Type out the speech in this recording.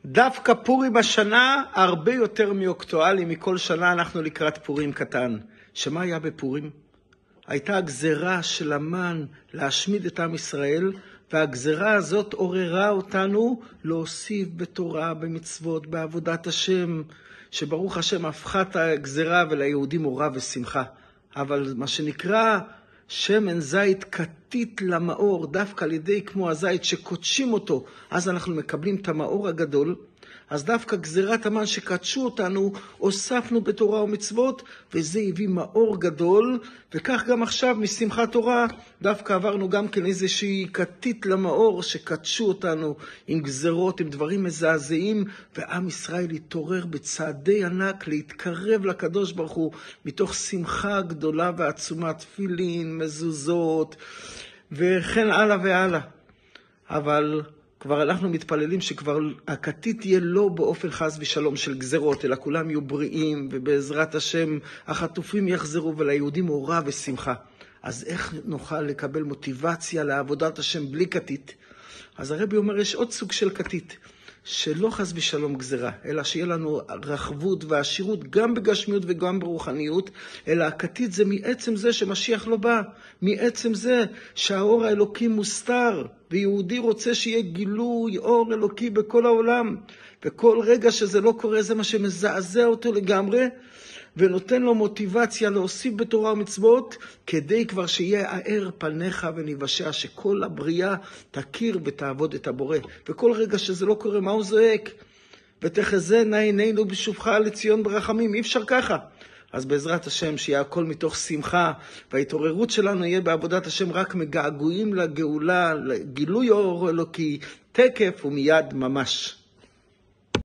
דווקא פורים השנה הרבה יותר מאקטואלי מכל שנה. אנחנו לקראת פורים קטן. שמה היה בפורים? הייתה הגזרה של המן להשמיד את עם ישראל, והגזרה הזאת עוררה אותנו להוסיף בתורה, במצוות, בעבודת השם, שברוך השם הפכה את הגזרה וליהודים אורה ושמחה. אבל מה שנקרא שמן זית כתית למאור, דווקא על ידי כמו הזית שקודשים אותו, אז אנחנו מקבלים את המאור הגדול. אז דווקא גזירת המן שקדשו אותנו, הוספנו בתורה ומצוות, וזה הביא מאור גדול, וכך גם עכשיו משמחת תורה, דווקא עברנו גם כן איזושהי כתית למאור שקדשו אותנו עם גזירות, עם דברים מזעזעים, ועם ישראל התעורר בצעדי ענק להתקרב לקדוש ברוך הוא, מתוך שמחה גדולה ועצומה, תפילין, מזוזות, וכן הלאה והלאה. אבל כבר אנחנו מתפללים שכבר הכתית תהיה לא באופן חס ושלום של גזרות, אלא כולם יהיו בריאים, ובעזרת השם החטופים יחזרו, וליהודים אורה ושמחה. אז איך נוכל לקבל מוטיבציה לעבודת השם בלי כתית? אז הרבי אומר, יש עוד סוג של כתית, שלא חס ושלום גזרה, אלא שיהיה לנו רחבות ועשירות גם בגשמיות וגם ברוחניות, אלא הכתית זה מעצם זה שמשיח לא בא, מעצם זה שהאור האלוקי מוסתר, ויהודי רוצה שיהיה גילוי אור אלוקי בכל העולם, וכל רגע שזה לא קורה זה מה שמזעזע אותו לגמרי, ונותן לו מוטיבציה להוסיף בתורה ומצוות, כדי כבר שיהיה האר פניך וניוושע, שכל הבריאה תכיר ותעבוד את הבורא. וכל רגע שזה לא קורה, מה הוא זועק? ותחזינה עינינו בשובך לציון ברחמים. אי אפשר ככה. אז בעזרת השם שיהיה הכל מתוך שמחה, וההתעוררות שלנו יהיה בעבודת השם רק מגעגועים לגאולה, לגילוי אור אלוקי, תקף ומיד ממש.